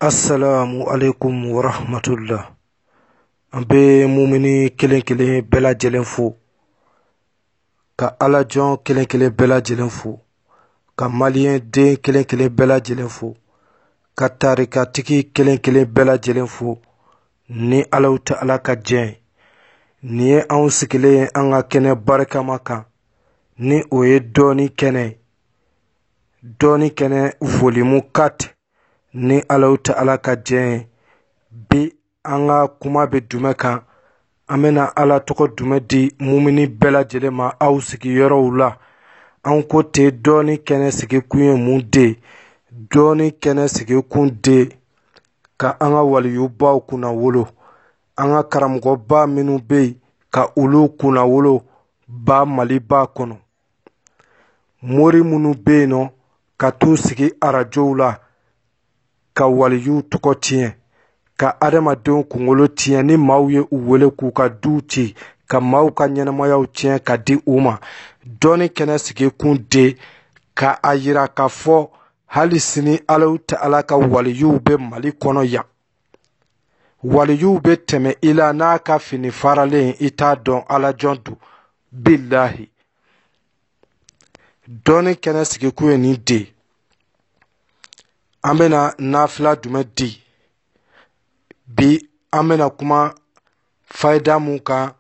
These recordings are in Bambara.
Assalamu alaikum wa rahmatullah. An bɛ mumini kelen kelen bɛɛ lajɛlen fo, ka Ala jɔn kelen kelen bɛɛ lajɛlen fo, ka maliyɛn den kelen kelen bɛɛ lajɛlen fo, ka tarikatigi kelen kelen bɛɛ lajɛlen fo, ni Alahu Ta'ala ka jɛn ye. Nin ye anw sigilen ye an ka kɛnɛ barikama kan, ni o ye dɔɔni kɛnɛ ye. Dɔɔni kɛnɛ volume 4 ni Alahu Ta'ala ka jɛn ye. Bi an ka kuma bɛ jumɛn kan? An bɛna Ala tɔgɔ jumɛn di mumini bɛɛ lajɛlen ma aw sigiyɔrɔw la? An ko ten, dɔɔni kɛnɛ sigikun ye mun de? Dɔɔni kɛnɛ sigikun de ka an ka waliyubaw kunna wolo, an ka karamɔgɔba minnu bɛ yen ka olu kunna wolo ba Maliba kɔnɔ. Mori minnu bɛ yen nɔ ka t'u sigi arajow la ka waliyu tɔgɔ tiɲɛ, ka adamadenw kunkolo tiɲɛ ni maaw ye u wele k'u ka duw ci, ka maaw ka ɲɛnamayaw tiɲɛ ka di u ma. Dɔɔni kɛnɛ sigikun de ka a yira k'a fɔ hali sini Alahu Ta'ala ka waliyuw bɛ Mali kɔnɔ yan. Waliyuw bɛ tɛmɛ i la n'a ka fini faralen i t'a dɔn Ala jɔn don. Bilahi. Dɔɔni kɛnɛ sigikun ye nin de. An bɛna nafila jumɛn di? Bi an bɛna kuma fayida mun kan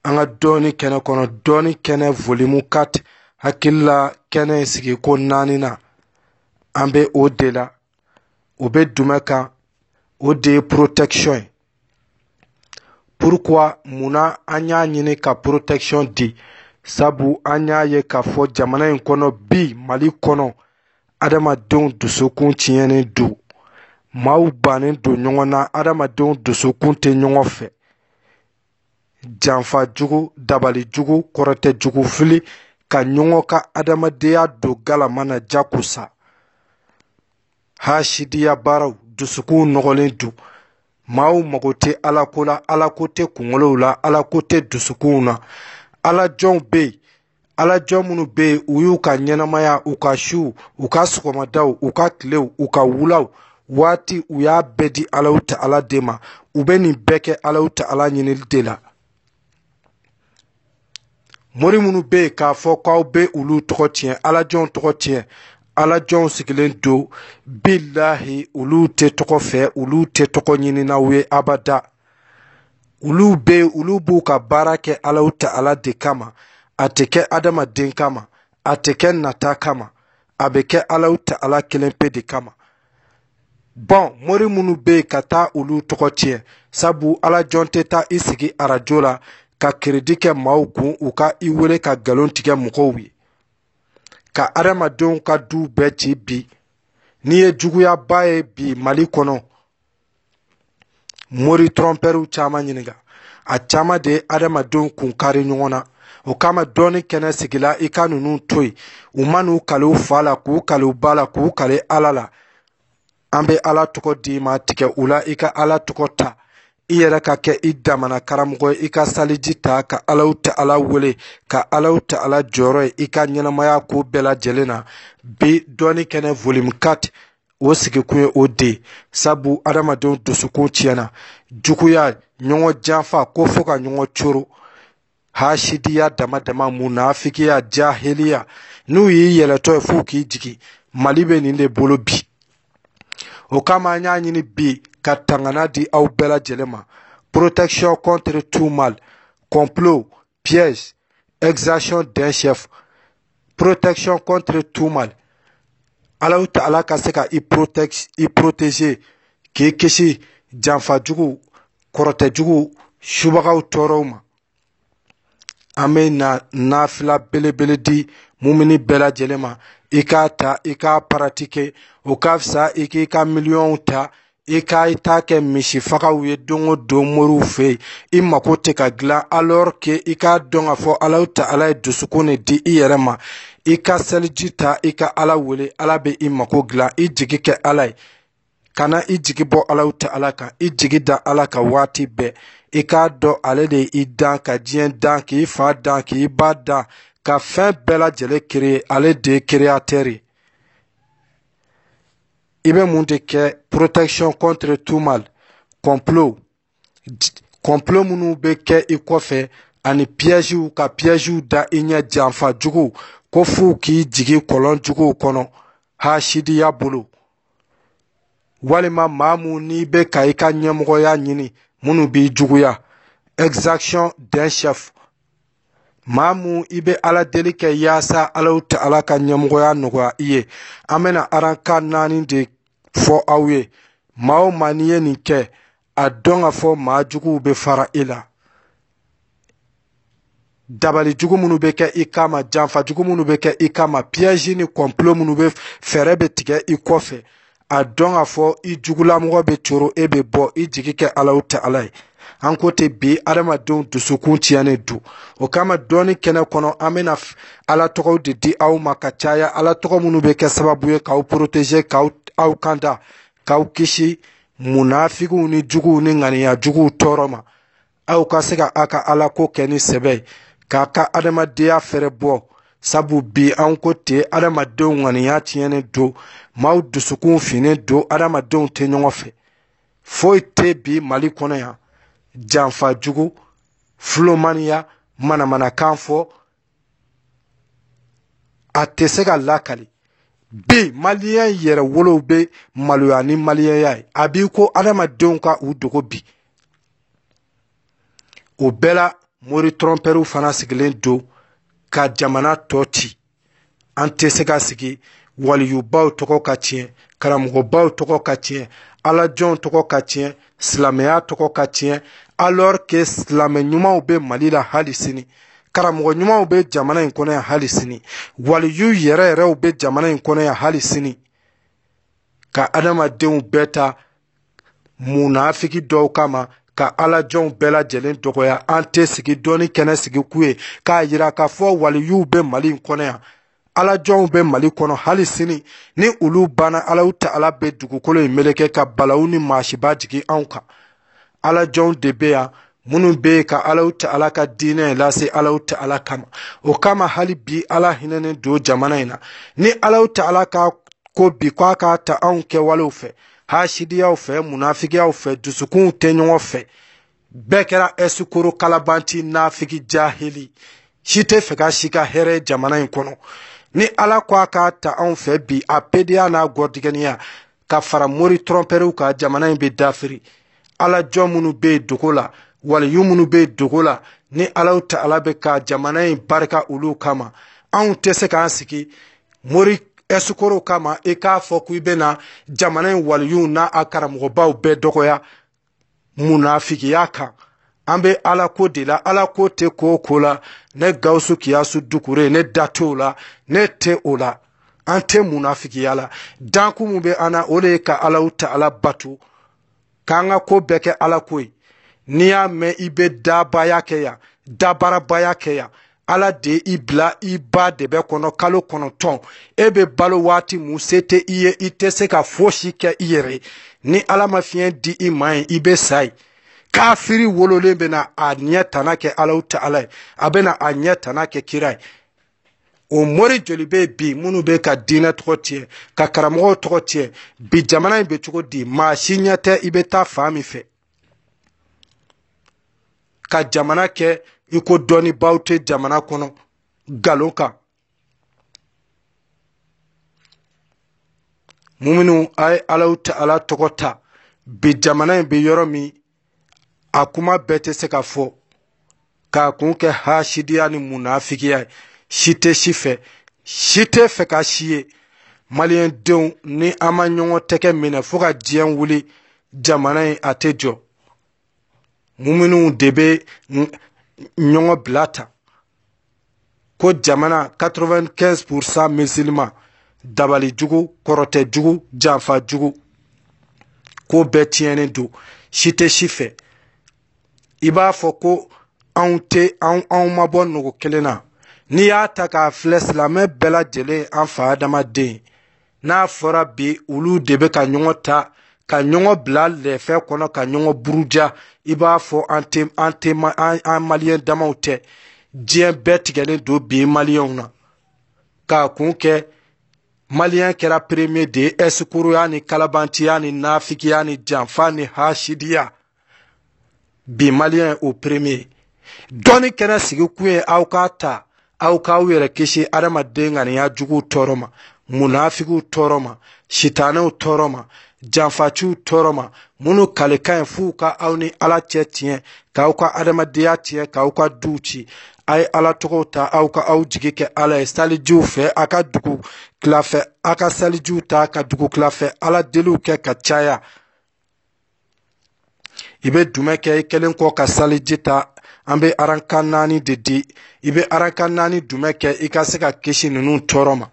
an ka dɔɔni kɛnɛ kɔnɔ. Dɔɔni kɛnɛ volume 4 hakilila kɛnɛ sigiko 4 na. An bɛ o de la. O bɛ jumɛn kan? O de ye protection ye. Pourquoi munna an y'a ɲini ka protection di? Sabu an y'a ye k'a fɔ jamana in kɔnɔ bi Mali kɔnɔ adamadenw dusukun tiɲɛnen don. Maaw bannen don ɲɔgɔn na, adamadenw dusukun tɛ ɲɔgɔn fɛ. Janfa jugu, dabali jugu, kɔrɔtɛ jugu fili ka ɲɔgɔn ka adamadenya don galama na jakosa. Hasidiya baaraw, dusukun nɔgɔlen don. Maaw mago tɛ Alako la, Alako tɛ kunkolow la, Alako tɛ dusukunw na. Alajɔnw bɛ yen, Alajɔn minnu bɛ yen u y'u ka ɲɛnamaya, u ka su, u ka sɔgɔmadaw, u ka tilew, u ka wulaw, waati u y'a bɛɛ di Alahu Ta'ala de ma. U bɛ nin bɛɛ kɛ Alahu Ta'ala ɲinili de la. Mori minnu bɛ yen k'a fɔ k'aw bɛ olu tɔgɔ tiɲɛ, Alajɔnw tɔgɔ tiɲɛ, Alajɔnw sigilen don. Bilahi olu tɛ tɔgɔ fɛ, olu tɛ tɔgɔ ɲininaw ye abada. Olu bɛ yen, olu b'u ka baara kɛ Alahu Ta'ala de kama. A tɛ kɛ adamaden kama, a tɛ kɛ nata kama, a bɛ kɛ Alahu Ta'ala kelen pe de kama. Bon, mori minnu bɛ yen ka taa olu tɔgɔ tiɲɛ, sabu Alajɔn tɛ taa i sigi arajo la ka crédit kɛ maaw kun, u ka i wele ka nkalon tigɛ mɔgɔw ye, ka adamadenw ka du bɛɛ ci bi. N'i ye juguyaba ye bi Mali kɔnɔ, mori tromperu caman ɲininka, a caman de ye adamadenw kun kari ɲɔgɔn na. O kama dɔɔni kɛnɛ sigila i ka ninnu to yen, u ma n'u kale u fa la, k'u kale u ba la, k'u kale Ala la. An bɛ Ala tɔgɔ d'i ma, tigɛ u la, i ka Ala tɔgɔ ta. I yɛrɛ ka kɛ i damana karamɔgɔ ye, i ka saliji ta ka Alahu Ta'ala wele, ka Alahu Ta'ala jɔyɔrɔ ye i ka ɲɛnamaya ko bɛɛ lajɛlen na. Bi dɔɔni kɛnɛ volume 4 o sigikun ye o de, sabu adamadenw dusukun tiɲɛna. Juguya, ɲɔgɔn janfa ko fo ka ɲɔgɔn coro. Hasidiya dama dama, munafikiya, jahiliya, n'u y'i yɛlɛtɔ ye f'u k'i jigi. Mali bɛ nin de bolo bi. O kama an y'a ɲini bi ka tangana di aw bɛɛ lajɛlen ma. Protection contre tout mal, complot, piège, exaction d'un chef. Protection contre tout mal. Alahu Ta'ala ka se ka i protéger, k'i kisi janfa jugu, kɔrɔtɛ jugu, subagaw tɔɔrɔw ma. An bɛ na nafila belebele di mumini bɛɛ lajɛlen ma. I k'a ta, i k'a paratike, o ka fisa i k'i ka miliyɔnw ta, i k'a ta kɛ misi fagaw ye don o don moriw fɛ yen. I mako tɛ ka dilan, alors que i k'a dɔn k'a fɔ Alahu Ta'ala ye dusukun de di i yɛrɛ ma. I ka seliji ta, i ka Ala wele, Ala bɛ i mako dilan. I jigi kɛ Ala ye. Kana i jigi bɔ Alahu Ta'ala kan, i jigi da Ala kan waati bɛɛ. I k'a dɔn ale de i dan, ka diɲɛ dan, k'i fa dan, k'i ba dan, ka fɛn bɛɛ lajɛlen créer, ale de ye créateur ye. i bɛ mun de kɛ protection contre tout mal complot minnu bɛ kɛ i kɔfɛ ani pièges ka pièges da i ɲɛ janfa jugu ko f'u k'i jigi kɔlɔn juguw kɔnɔ hasidiya bolo walima maa mun n'i bɛ ka i ka ɲɛmɔgɔya ɲini minnu b'i juguya exaction d'un chef maa mun i bɛ ala deli kɛ yaasa alaw ta ala ka ɲɛmɔgɔya nɔgɔya i ye an bɛna aranka 4 de fɔ aw ye maa o maa n'i ye nin kɛ a dɔn ka fɔ maa juguw bɛ fara i la dabali jugu minnu bɛ kɛ i kama janfa jugu minnu bɛ kɛ i kama piège ni complot minnu bɛ fɛɛrɛ bɛ tigɛ i kɔfɛ a dɔn ka fɔ i jugulamɔgɔ bɛ coro e bɛ bɔ i jigi kɛ alaw ta ala ye an ko ten bi adamadenw dusukun tiɲɛnen don o kama dɔɔni kɛnɛ kɔnɔ an bɛna ala tɔgɔw de di aw ma ka caya ala tɔgɔ minnu bɛ kɛ sababu ye k'aw protéger k'aw kanda k'aw kisi munafigiw ni juguw ni ŋaniya juguw tɔɔrɔ ma aw ka se ka a ka ala ko kɛ ni sɛbɛ ye k'a ka adamadenya fɛrɛ bɔ sabu bi an ko ten adamadenw ŋaniya tiɲɛnen don maaw dusukun finnen don adamadenw tɛ ɲɔgɔn fɛ foyi tɛ bi mali kɔnɔ yan janfa jugu filomaniya manamanakan fɔ a tɛ se ka lakali bi maliyɛn yɛrɛ wolow bɛ maloya ni maliyɛnya ye a b'i ko adamadenw ka u dogo bi o bɛɛ la mori trɔmpɛriw fana sigilen don ka jamana tɔ ci an tɛ se ka sigi waliyubaw tɔgɔ ka tiɲɛ karamɔgɔbaw tɔgɔ ka tiɲɛ alajɔnw tɔgɔ ka tiɲɛ silamɛya tɔgɔ ka tiɲɛ alors que silamɛ ɲumanw bɛ mali la hali sini karamɔgɔ ɲumanw bɛ jamana in kɔnɔ yan hali sini waliyu yɛrɛw bɛ jamana in kɔnɔ yan hali sini ka adamadenw bɛɛ ta munafiki dɔw kama ka alajɔnw bɛɛ lajɛlen dɔgɔya an tɛ sigi dɔɔni kɛnɛ sigi k'u ye k'a yira k'a fɔ waliyuw bɛ mali in kɔnɔ yan alajɔnw bɛ mali kɔnɔ hali sini ni olu banna alaw ta ala bɛ dugukolo in meleke ka balawu ni maasiba jigin anw kan alajɔnw de bɛ yan minnu bɛ yen ka alaw ta ala ka diinɛ lase alaw ta ala kama o kama hali bi ala hinɛnen don jamana in na ni alaw ta ala ka ko bi k'a k'a ta anw kɛwalew fɛ hasidiyaw fɛ munafigiyaw fɛ dusukunw tɛ ɲɔgɔn fɛ bɛɛ kɛra ɛsukoro kalabanci nafigi jahili si tɛ fɛ ka si ka hɛrɛ jamana in kɔnɔ ni ala ko a k'a ta anw fɛ bi a pediya n'a gɔdigɛniya ka fara mori trɔmpɛriw ka jamana in bɛ dafiri ala jɔn minnu bɛ yen dogo la waliyu minnu bɛ yen dogo la ni alaw ta ala bɛ ka jamana in barika olu kama anw tɛ se k'an sigi mori ɛsukorow kama i k'a fɔ k'i bɛna jamana in waliyuw n'a a karamɔgɔbaw bɛɛ dɔgɔya munafigiya kan an bɛ ala ko de la ala ko tɛ ko o ko la ne gawusu kiyasu dukure ne da t'o la ne tɛ o la an tɛ munafigiya la danku min bɛ an na o de ye ka alaw ta ala bato k'an ka ko bɛɛ kɛ ala ko ye n'i y'a mɛn i bɛ dabaya kɛ yan dabarabaya kɛ yan ala de i bila i ba de bɛ kɔnɔ kalo 9 e bɛ balo waati mun se tɛ i ye i tɛ se ka fosi kɛ i yɛrɛ ye ni ala ma fiɲɛ di i ma ye i bɛ sa ye kafiri wololen bɛ na a ɲɛ tana kɛ alaw ta ala ye a bɛ na a ɲɛ tana kɛ kira ye o mori joli bɛ bi minnu bɛ ka diinɛ tɔgɔ tiɲɛ ka karamɔgɔw tɔgɔ tiɲɛ bi jamana in bɛ cogo di maa si ɲɛ tɛ i bɛ taa fan min fɛ ka jamana kɛ i ko dɔnnibaw tɛ jamana kɔnɔ nkalon kan minnu a ye alaw ta ala tɔgɔ ta bi jamana in bɛ yɔrɔ min a kuma bɛɛ tɛ se ka fɔ k'a kun kɛ hasidiya ni munafigiya ye si tɛ si fɛ ka si ye maliyɛndenw ni an ma ɲɔgɔn tɛgɛ minɛ fo ka diɲɛ wuli jamana in a tɛ jɔ minnu de bɛ ɲɔgɔn bila ta ko jamana 95% musulman dabalijugu kɔrɔtɛjugu janfajugu ko bɛɛ tiɲɛnen don si tɛ si fɛ i b'a fɔ ko anw ma bɔ nogo kelen na n'i y'a ta k'a filɛ silamɛ bɛɛ lajɛlen an fa adamaden n'a fɔra bi olu de bɛ ka ɲɔgɔn ta ka ɲɔgɔn bila lɛfɛ kɔnɔ ka ɲɔgɔn buruja i b'a fɔ an maliyɛn damaw tɛ diɲɛ bɛɛ tigɛlen don bi maliyɛnw na k'a kun kɛ malien kɛra premier de esikuruya ni kalabantiya ni nafikiya ni janfa ni hashidiya bi malien o premier dɔni kɛnɛ sigi kun ye aw k'a ta aw k'aw yɛrɛ kisi adamaden ŋaniya juguw tɔɔrɔ ma munafigiw tɔɔrɔ ma sitanɛw tɔɔrɔ ma janfaciw tɔɔrɔ ma minnu kalikan ye f'u ka aw ni ala cɛ tiɲɛ k'aw ka adamadenya tiɲɛ k'aw ka duw ci a ye ala tɔgɔw ta aw ka aw jigi kɛ ala ye salijiw fɛ a ka dugu tilafɛ a ka salijiw ta ka dugu tilafɛ ala deliw kɛ ka caya i bɛ dumɛ kɛ i kelen kɔ ka saliji ta an bɛ aranka 4 de di i bɛ aranka 4 dumɛ kɛ i ka se ka kisi ninnu tɔɔrɔ ma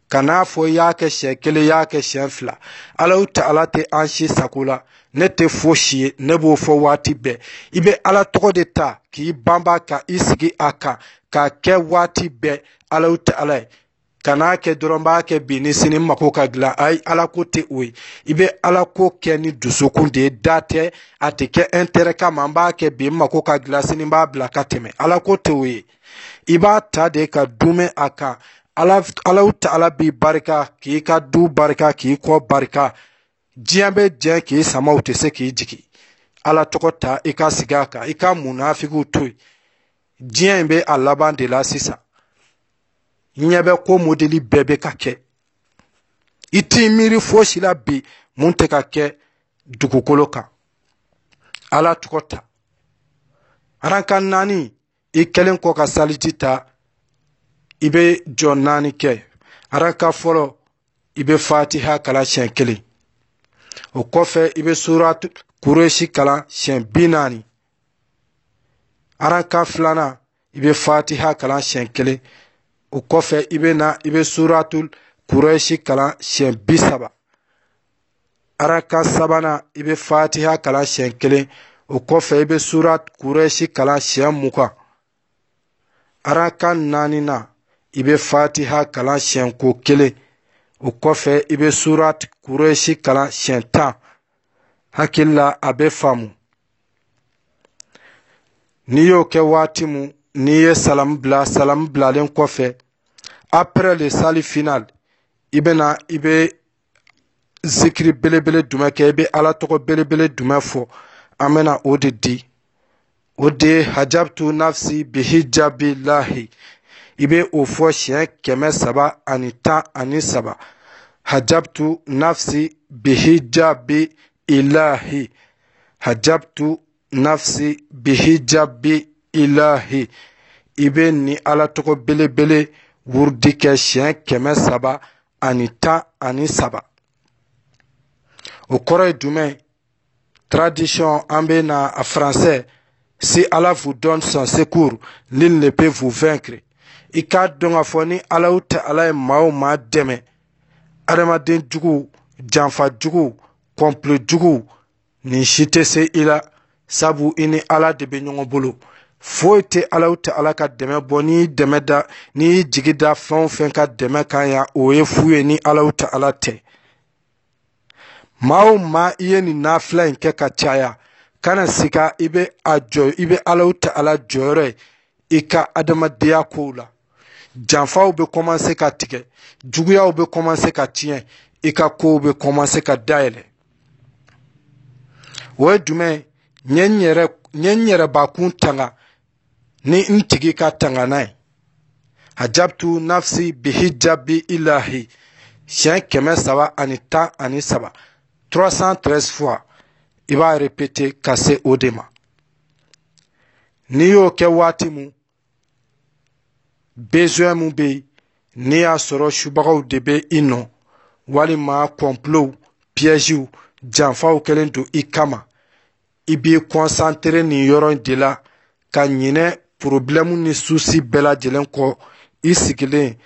kana fɔ i y'a kɛ siɲɛ 1 i y'a kɛ siɲɛ 2 ala ta ala tɛ an si sago la ne tɛ fosi ye ne b'o fɔ waati bɛɛ i bɛ ala tɔgɔ de ta k'i banba ka i sigi a kan k'a kɛ waati bɛɛ ala ta ala ye kana kɛ dɔrɔn b'a kɛ bi ni sini mako ka dilan ayi ala ko tɛ o ye i bɛ ala ko kɛ ni dusukun de ye da tɛ a tɛ kɛ intérêt kama an b'a kɛ bi mako ka dilan sini b'a bila ka tɛmɛ ala ko tɛ o ye i b'a ta de ka dumɛ a kan ala ta ala b'i barika k'i ka du barika k'i kɔ barika diɲɛ bɛ diɲɛ k'i sama o tɛ se k'i jigi ala tɔgɔ ta i ka sigi a kan i ka munafigiw to yen diɲɛ in bɛ a laban de la sisan ɲɛ bɛ ko modeli bɛɛ bɛ ka kɛ i t'i miiri fosi la bi mun tɛ ka kɛ dugukolo kan ala tɔgɔ ta aranka 4 i kelen kɔ ka saliji ta i bɛ jɔ 4 kɛ aranka fɔlɔ i bɛ fatiha kalan siɲɛ 1 o kɔfɛ i bɛ suratu kureshi kalan siɲɛ 40 aranka 2 i bɛ fatiha kalan siɲɛ 1 o kɔfɛ i bɛ suratu kureshi kalan siɲɛ 30 aranka 3 i bɛ fatiha kalan siɲɛ 1 o kɔfɛ i bɛ suratu kureshi kalan siɲɛ 20 aranka 4 i bɛ fatiha kalan siɲɛ 1 o kɔfɛ i bɛ suratu kureshi kalan siɲɛ 10 hakili la a bɛ faamu n'i y'o kɛ waati mun n'i ye salamu bilalen kɔfɛ après le sali final i bɛ zikiri belebele dumɛ kɛ i bɛ ala tɔgɔ belebele dumɛ fɔ an bɛna o de di o de ye hajabtu nafsi bihijabi lahi i bɛ o fɔ siɲɛ 313 hajabtu nafsi bihijabi ilahi hajabtu nafsi bihijabi ilahi i bɛ ni ala tɔgɔ belebele wurudi kɛ siɲɛ 313 o kɔrɔ ye jumɛn tradition an bɛ na a français si ala vous donne son secours nul ne peut vous vaincre i k'a dɔn k'a fɔ ni ala tɛ ala ye maa o maa dɛmɛ adamaden jugu janfa jugu complot jugu nin si tɛ se i la sabu i ni ala de bɛ ɲɔgɔn bolo foyi tɛ ala tɛ ala ka dɛmɛ bɔ n'i y'i jigi da fɛn o fɛn ka dɛmɛ kan ya o ye fu ye ni ala tɛ ala tɛ maa o maa i ye nin nafila in kɛ ka caya kana siga i bɛ ala tɛ ala jɔyɔrɔ ye i ka adamadenya kow la janfaw bɛ commencer ka tigɛ juguyaw bɛ commencer ka tiɲɛ i ka kow bɛ commencer ka dayɛlɛ o ye jumɛn ye n yɛrɛ bakun tanga ni n tigi ka tanga n'a ye hajabtu nafsi bihijabi ilahi siɲɛ 313 313 fois i b'a répéter ka se o de ma n'i y'o kɛ waati mun besoin mun bɛ yen n'i y'a sɔrɔ subagaw de bɛ i nɔ walima complot pièges janfaw kɛlen don i kama i b'i concentrer nin yɔrɔ in de la ka ɲinɛ problème ni souci bɛɛ lajɛlen kɔ i sigilen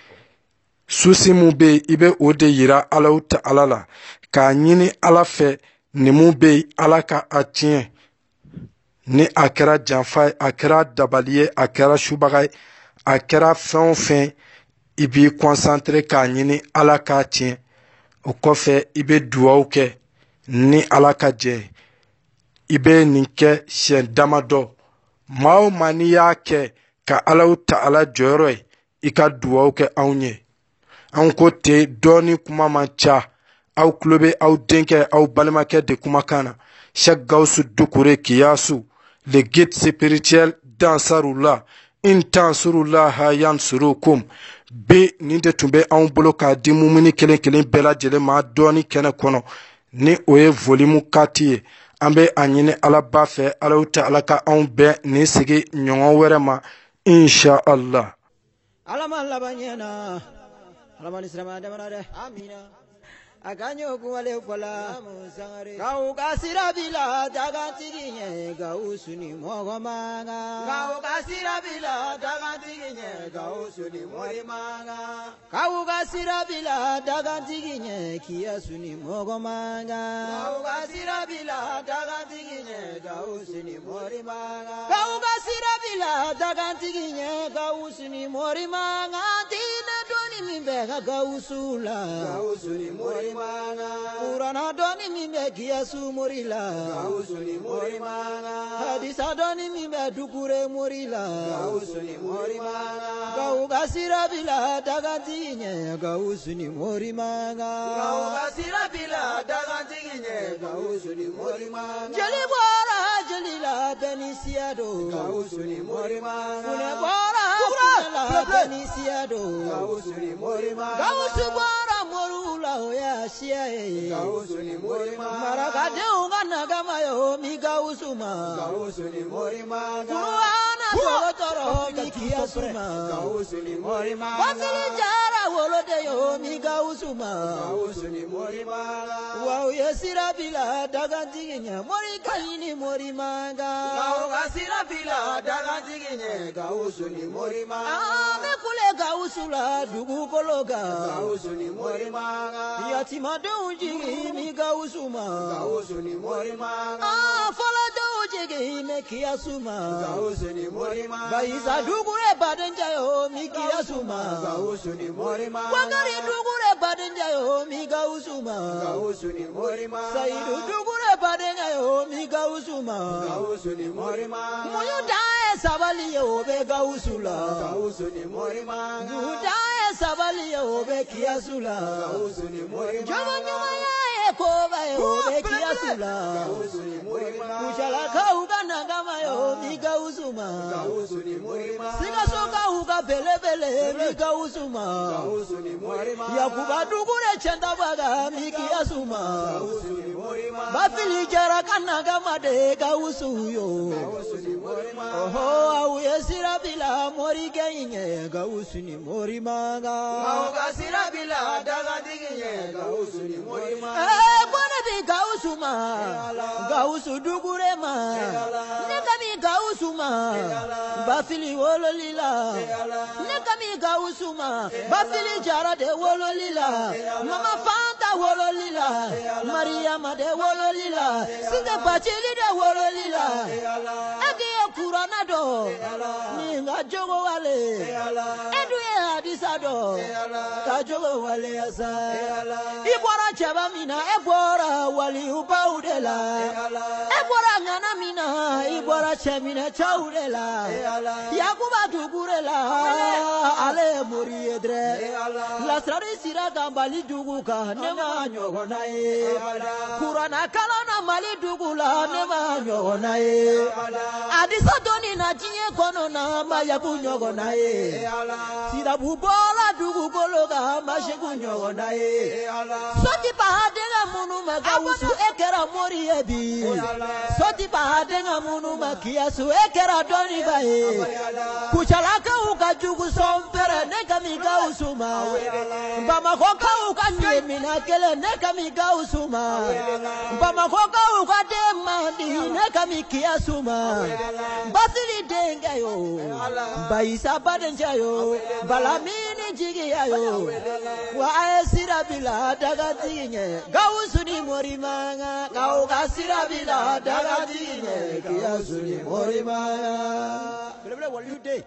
souci mun bɛ yen i bɛ o de yira ala ta ala la k'a ɲini ala fɛ nin mun bɛ yen ala ka a tiɲɛ ni a kɛra janfa ye a kɛra dabali ye a kɛra subaga ye a kɛra fɛn o fɛn i b'i concentrer k'a ɲini ala k'a tiɲɛ o kɔfɛ i bɛ duwawu kɛ ni ala ka jɛ i bɛ nin kɛ siɲɛ damadɔ maa o maa n'i y'a kɛ ka ala ta ala jɔyɔrɔ ye i ka duwawu kɛ anw ye an ko ten dɔɔni kuma man ca aw tulo bɛ aw denkɛ aw balimakɛ de kumakan na Cheikh Gawusu Dukure Kiyasu le guide spirituel d'Ansarullah in tansurullaha yansurukum bi nin de tun bɛ anw bolo k'a di mumini kelen kelen bɛɛ lajɛlen ma dɔɔni kɛnɛ kɔnɔ ni o ye volume 4 ye an bɛ a ɲini Ala ba fɛ Ala ta Ala ka anw bɛɛ nin sigi ɲɔgɔn wɛrɛ ma insha Allah. Alaman labanyana alaman islamada manade amina aganyo kuwale kola musangare kau kasira bila daga tiginye kau suni mogomanga kau kasira bila daga tiginye kau suni morimanga kau kasira bila daga tiginye kia suni mogomanga kau kasira bila daga tiginye kau suni morimanga kau kasira bila daga tiginye kau suni morimanga dina doni mimbega kau suni morimanga Urana doni mimbe Kiyasu morila Gausuni morimanga Hadisa doni mimbe Dukure morila Gausuni morimanga Gaugasira bila dagantinye Gausuni morimanga Gaugasira bila dagantinye Gausuni morimanga Jelibora jelila benisiado Gausuni morimanga Funebora funela benisiado Gausuni morimanga Gausubora morula oya Gausuni morimanga Marakade ungana gamayo mi gausuma Gausuni morimanga Kuruana solotoro mi kiyasuma Gausuni morimanga Basili jara wolode yo mi gausuma Gausuni morimanga Wau yesira bila dagantiginya morikaini morimanga Wau gasira bila dagantiginya Gausuni morimanga Ame kule gausula dugu kologa Gausuni morimanga Yatima Jigi mi gausuma Gausuni morimanga Fala jigi me kiyasuma Gausuni morimanga Baisa dugure badenjayo mi kiyasuma Gausuni morimanga Wagari dugure badenjayo mi gausuma Gausuni morimanga Saidu dugure badenjayo mi gausuma Gausuni morimanga Muyudae sabali yo be gausula Gausuni morimanga Muyudae sabali yo be kiyasula Gausuni morimanga Koba yo be kiyasula Gausuni morimanga Kushala kauga nagama yo mi gausuma Gausuni morimanga Siga soka uga bele bele mi gausuma Gausuni morimanga Yakuba dugure chenda baga mi kiyasuma Gausuni morimanga Bafili jara kanagama de gausuyo Gausuni morimanga Oho au yesira bila morige inye Gausuni morimanga Au gasira bila daga diginye Gausuni morimanga Bwana bi gausuma Gausu dugure ma Neka mi gausuma Bafili wololila Neka mi gausuma Bafili jara de wololila Mama Fanta wololila Mariama de wololila Sinde bachili de wololila Ege kurana do Ninga jogo wale Eduye hadisa do Kajogo wale asa Ibora chaba mina Ebora wali upaudela Ebora ngana mina Ibora chemina chaudela Yakuba dugurela Ale muri edre Lasrari sira gambali duguka Nema nyogonae Kurana kalana mali dugula Nema nyogonae Adisa doni na jinye kono na Mayabu nyogonae Sira bubola dugukologa Mashigu nyogonae Soti pahadenga munu magawusu ekera mori ebi Soti pahadenga munu makiyasu ekera doni bae Kuchalaka ukajugu sompere neka migawusu ma Mbama koka ukanyemina kele neka migawusu ma Mbama koka ukademandi neka mikiyasu ma Basili denga yo Baisa badenja yo Balamini jigi ya yo Wa aesira bila dagatinye Gausuni morimanga Gau gasira bila dagatinye Kiasuni morimanga What you day?